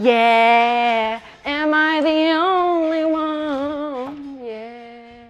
Yeah, am I the only one? Yeah.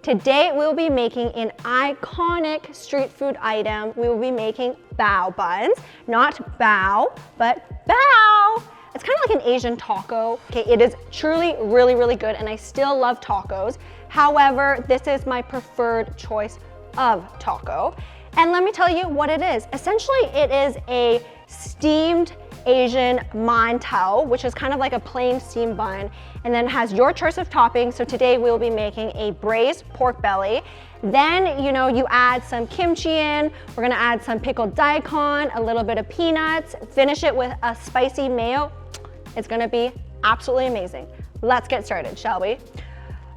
Today we'll be making an iconic street food item. We will be making bao buns, not bao, but bao. It's kind of like an Asian taco. Okay, it is truly really good and I still love tacos. However, this is my preferred choice of taco. And let me tell you what it is. Essentially, it is a steamed Asian mantou, which is kind of like a plain steamed bun, and then it has your choice of toppings. So today we'll be making a braised pork belly. Then, you add some kimchi in. We're gonna add some pickled daikon, a little bit of peanuts, finish it with a spicy mayo. It's gonna be absolutely amazing. Let's get started, shall we?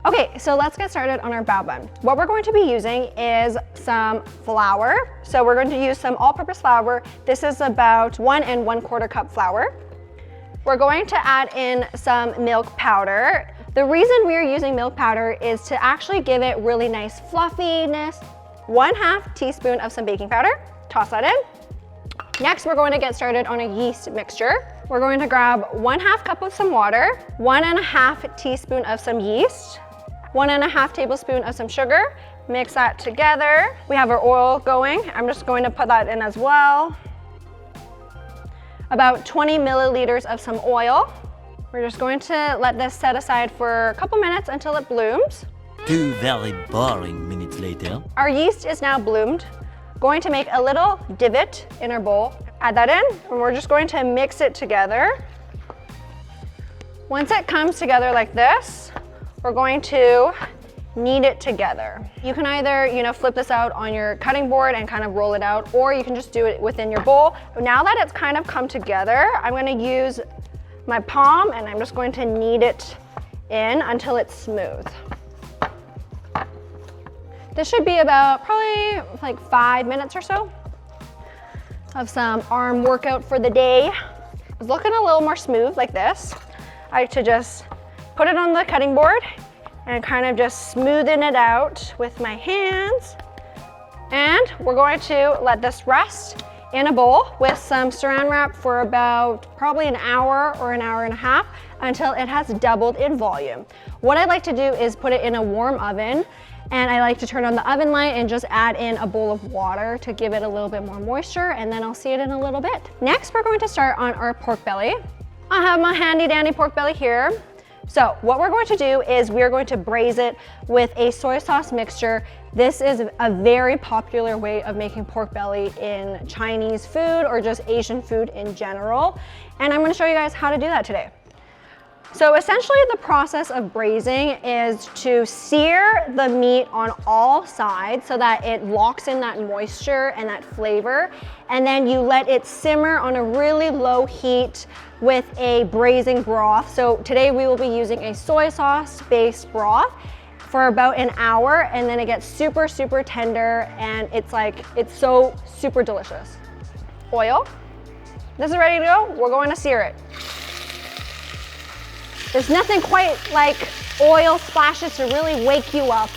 Okay, so let's get started on our bao bun. What we're going to be using is some flour. So we're going to use some all-purpose flour. This is about 1 1/4 cup flour. We're going to add in some milk powder. The reason we are using milk powder is to actually give it really nice fluffiness. 1/2 teaspoon of some baking powder. Toss that in. Next, we're going to get started on a yeast mixture. We're going to grab 1/2 cup of some water, 1 1/2 teaspoon of some yeast, 1 1/2 tablespoon of some sugar. Mix that together. We have our oil going. I'm just going to put that in as well. About 20 milliliters of some oil. We're just going to let this set aside for a couple minutes until it blooms. 2 very boring minutes later. Our yeast is now bloomed. Going to make a little divot in our bowl. Add that in, and we're just going to mix it together. Once it comes together like this, we're going to knead it together. You can either, flip this out on your cutting board and kind of roll it out, or you can just do it within your bowl. Now that it's kind of come together, I'm going to use my palm and I'm just going to knead it in until it's smooth. This should be about probably like 5 minutes or so of some arm workout for the day. It's looking a little more smooth like this. I like to just put it on the cutting board and kind of just smoothen it out with my hands. And we're going to let this rest in a bowl with some saran wrap for about probably an hour or an hour and a half until it has doubled in volume. What I like to do is put it in a warm oven, and I like to turn on the oven light and just add in a bowl of water to give it a little bit more moisture, and then I'll see it in a little bit. Next, we're going to start on our pork belly. I have my handy dandy pork belly here. So what we're going to do is we're going to braise it with a soy sauce mixture. This is a very popular way of making pork belly in Chinese food or just Asian food in general. And I'm going to show you guys how to do that today. So essentially the process of braising is to sear the meat on all sides so that it locks in that moisture and that flavor. And then you let it simmer on a really low heat with a braising broth. So today we will be using a soy sauce based broth for about an hour, and then it gets super tender, and it's so super delicious. Oil. This is ready to go. We're going to sear it. There's nothing quite like oil splashes to really wake you up.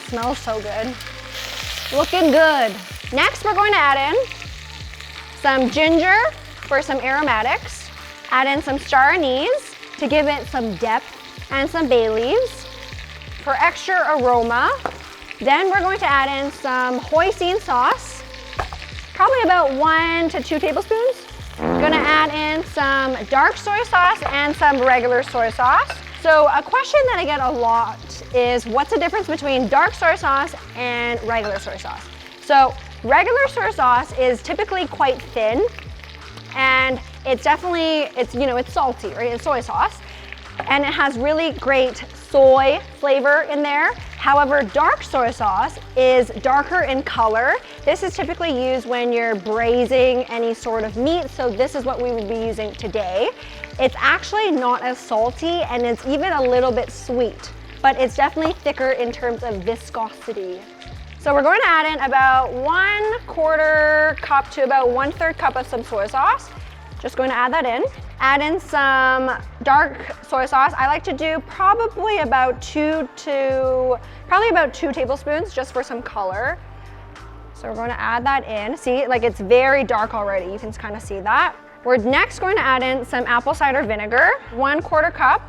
Smells so good. Looking good. Next, we're going to add in some ginger for some aromatics. Add in some star anise to give it some depth, and some bay leaves for extra aroma. Then we're going to add in some hoisin sauce, probably about 1 to 2 tablespoons. I'm gonna add in some dark soy sauce and some regular soy sauce. So a question that I get a lot is, what's the difference between dark soy sauce and regular soy sauce? So regular soy sauce is typically quite thin, and it's salty, right? It's soy sauce, and it has really great soy flavor in there. However, dark soy sauce is darker in color. This is typically used when you're braising any sort of meat, so this is what we would be using today. It's actually not as salty, and it's even a little bit sweet, but it's definitely thicker in terms of viscosity. So we're going to add in about 1/4 cup to about 1/3 cup of some soy sauce. Just going to add that in. Add in some dark soy sauce. I like to do probably about 2 tablespoons just for some color. So we're going to add that in. See, like it's very dark already. You can kind of see that. We're next going to add in some apple cider vinegar, 1/4 cup.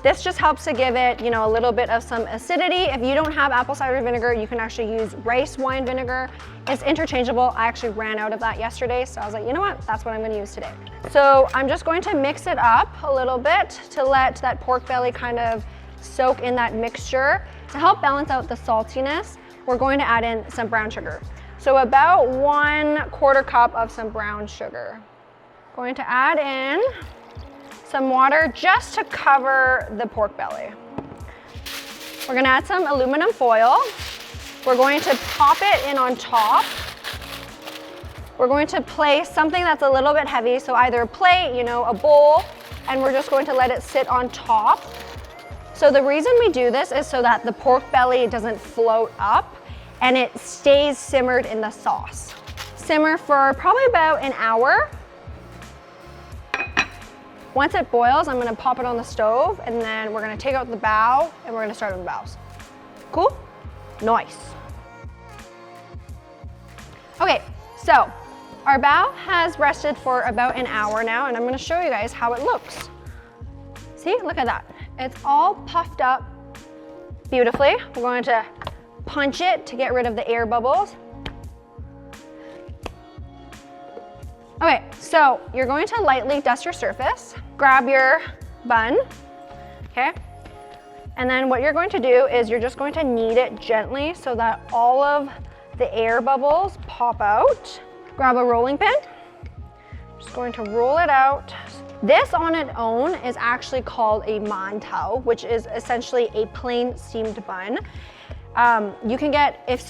This just helps to give it, you know, a little bit of some acidity. If you don't have apple cider vinegar, you can actually use rice wine vinegar. It's interchangeable. I actually ran out of that yesterday, so I was like, you know what? That's what I'm gonna use today. So I'm just going to mix it up a little bit to let that pork belly kind of soak in that mixture. To help balance out the saltiness, we're going to add in some brown sugar. So about 1/4 cup of some brown sugar. Going to add in some water just to cover the pork belly. We're gonna add some aluminum foil. We're going to pop it in on top. We're going to place something that's a little bit heavy, so either a plate, you know, a bowl, and we're just going to let it sit on top. So the reason we do this is so that the pork belly doesn't float up and it stays simmered in the sauce. Simmer for probably about an hour. Once it boils, I'm gonna pop it on the stove and then we're gonna take out the bao and we're gonna start on the baos. Cool? Nice. Okay, so our bao has rested for about an hour now and I'm gonna show you guys how it looks. See, look at that. It's all puffed up beautifully. We're going to punch it to get rid of the air bubbles. Okay, so you're going to lightly dust your surface, grab your bun, okay? And then what you're going to do is you're just going to knead it gently so that all of the air bubbles pop out. Grab a rolling pin, just going to roll it out. This on its own is actually called a MANTOU, which is essentially a plain steamed bun. You can get, if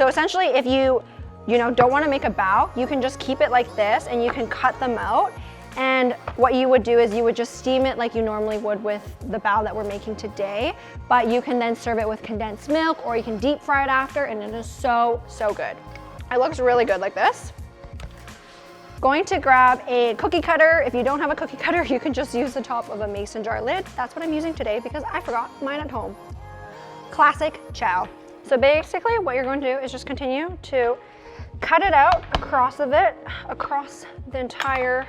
you don't want to make a bao, you can just keep it like this and you can cut them out. And what you would do is you would just steam it like you normally would with the bao that we're making today, but you can then serve it with condensed milk or you can deep fry it after and it is so, so good. It looks really good like this. Going to grab a cookie cutter. If you don't have a cookie cutter, you can just use the top of a mason jar lid. That's what I'm using today because I forgot mine at home. Classic chow. So basically what you're going to do is just continue to cut it out across the entire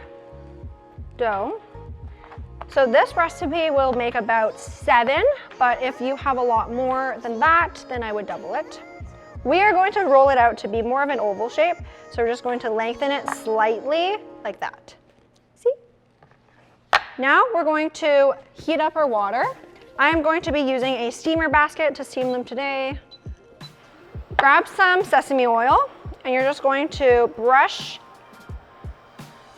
dough. So this recipe will make about 7, but if you have a lot more than that, then I would double it. We are going to roll it out to be more of an oval shape. So we're just going to lengthen it slightly like that. See? Now we're going to heat up our water. I'm going to be using a steamer basket to steam them today. Grab some sesame oil and you're just going to brush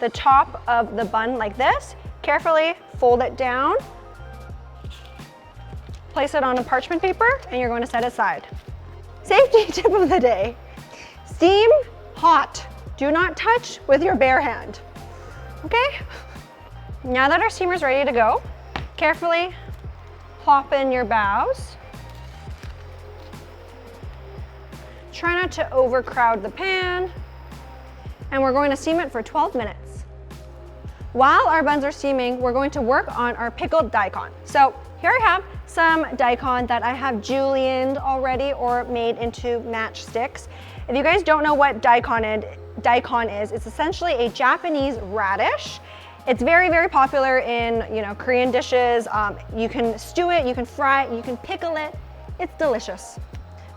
the top of the bun like this. Carefully fold it down. Place it on a parchment paper and you're going to set it aside. Safety tip of the day. Steam hot. Do not touch with your bare hand. Okay? Now that our steamer is ready to go, carefully plop in your baos. Try not to overcrowd the pan. And we're going to steam it for 12 minutes. While our buns are steaming, we're going to work on our pickled daikon. So here I have some daikon that I have julienned already or made into matchsticks. If you guys don't know what daikon is, it's essentially a Japanese radish. It's very, very popular in Korean dishes. You can stew it, you can fry it, you can pickle it. It's delicious.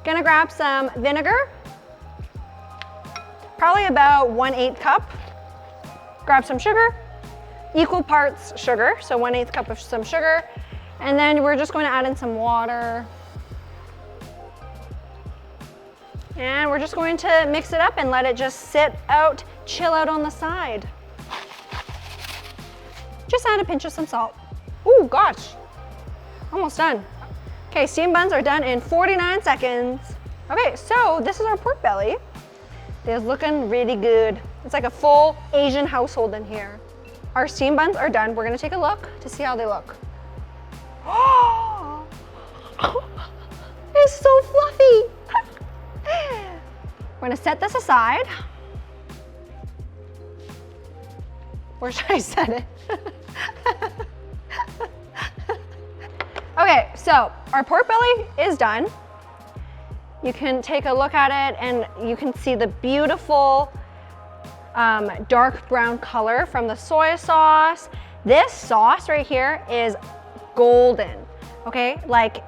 Gonna grab some vinegar, probably about 1/8 cup. Grab some sugar, equal parts sugar, so 1/8 cup of some sugar. And then we're just going to add in some water. And we're just going to mix it up and let it just sit out, chill out on the side. Just add a pinch of some salt. Ooh, gosh, almost done. Okay, steamed buns are done in 49 seconds. Okay, so this is our pork belly. It's looking really good. It's like a full Asian household in here. Our steamed buns are done. We're gonna take a look to see how they look. Oh, it's so fluffy. We're gonna set this aside. Where should I set it? Okay, so our pork belly is done. You can take a look at it and you can see the beautiful dark brown color from the soy sauce. This sauce right here is golden, okay? Like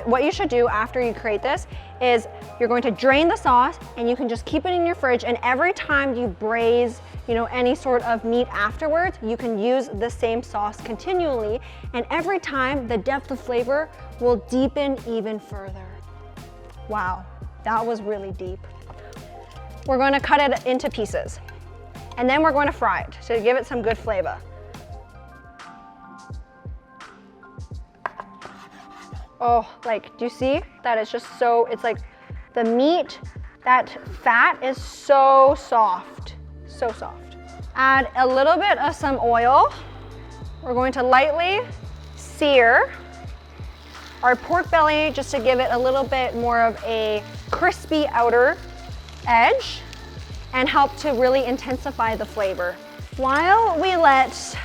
what you should do after you create this is you're going to drain the sauce and you can just keep it in your fridge, and every time you braise, you know, any sort of meat afterwards, you can use the same sauce continually, and every time the depth of flavor will deepen even further. Wow, that was really deep. We're going to cut it into pieces, and then we're going to fry it to give it some good flavor. Oh, like, do you see that? It's just so, it's like the meat, that fat is so soft, so soft. Add a little bit of some oil. We're going to lightly sear our pork belly just to give it a little bit more of a crispy outer edge and help to really intensify the flavor. While we let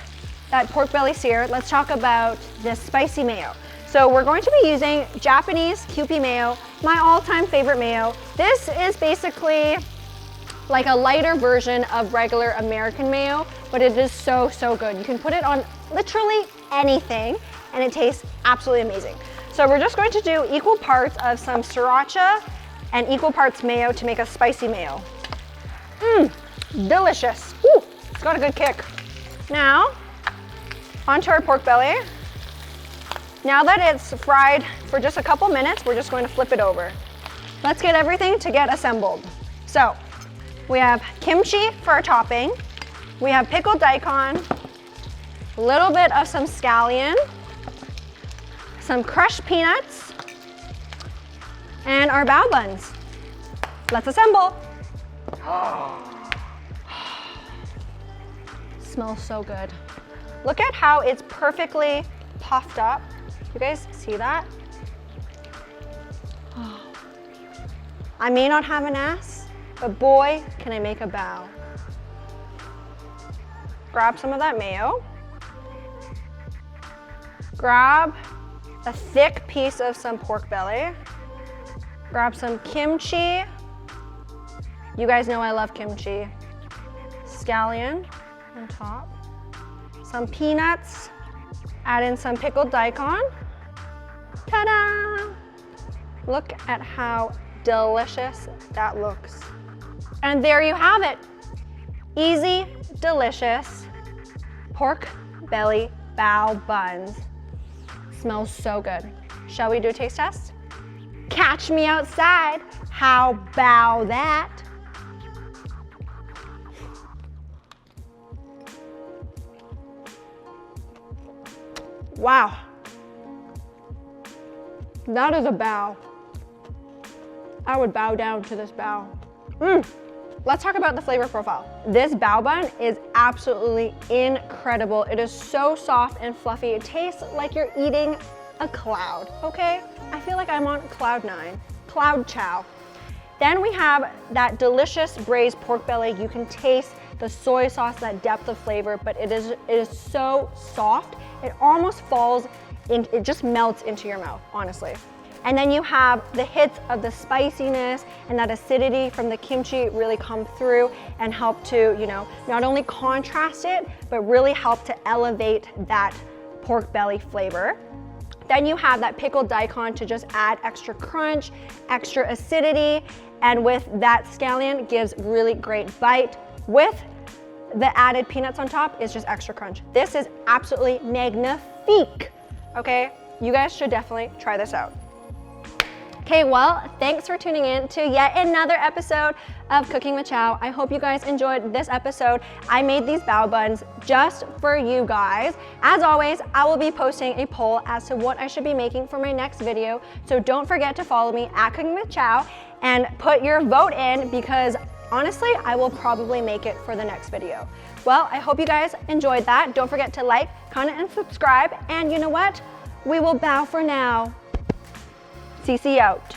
that pork belly sear, let's talk about this spicy mayo. So we're going to be using Japanese Kewpie mayo, my all-time favorite mayo. This is basically like a lighter version of regular American mayo, but it is so, so good. You can put it on literally anything and it tastes absolutely amazing. So we're just going to do equal parts of some sriracha and equal parts mayo to make a spicy mayo. Delicious. Ooh, it's got a good kick. Now, onto our pork belly. Now that it's fried for just a couple minutes, we're just going to flip it over. Let's get everything to get assembled. So, we have kimchi for our topping. We have pickled daikon, a little bit of some scallion, some crushed peanuts, and our bao buns. Let's assemble. Smells so good. Look at how it's perfectly puffed up. You guys see that? Oh. I may not have an ass, but boy, can I make a bao. Grab some of that mayo. Grab a thick piece of some pork belly. Grab some kimchi. You guys know I love kimchi. Scallion on top. Some peanuts. Add in some pickled daikon. Ta-da! Look at how delicious that looks. And there you have it. Easy, delicious pork belly bao buns. Smells so good. Shall we do a taste test? Catch me outside. How about that? Wow. That is a bao. I would bow down to this bao. Let's talk about the flavor profile. This bao bun is absolutely incredible. It is so soft and fluffy. It tastes like you're eating a cloud, okay? I feel like I'm on cloud 9, cloud chow. Then we have that delicious braised pork belly. You can taste the soy sauce, that depth of flavor, but it is so soft. It almost falls in, it just melts into your mouth, honestly. And then you have the hits of the spiciness and that acidity from the kimchi really come through and help to, you know, not only contrast it, but really help to elevate that pork belly flavor. Then you have that pickled daikon to just add extra crunch, extra acidity, and with that scallion gives really great bite. With the added peanuts on top is just extra crunch. This is absolutely magnifique, okay? You guys should definitely try this out. Okay, well, thanks for tuning in to yet another episode of Cooking with Chow. I hope you guys enjoyed this episode. I made these bao buns just for you guys. As always, I will be posting a poll as to what I should be making for my next video. So don't forget to follow me at Cooking with Chow and put your vote in, because honestly, I will probably make it for the next video. Well, I hope you guys enjoyed that. Don't forget to like, comment, and subscribe. And you know what? We will bow for now. CC out.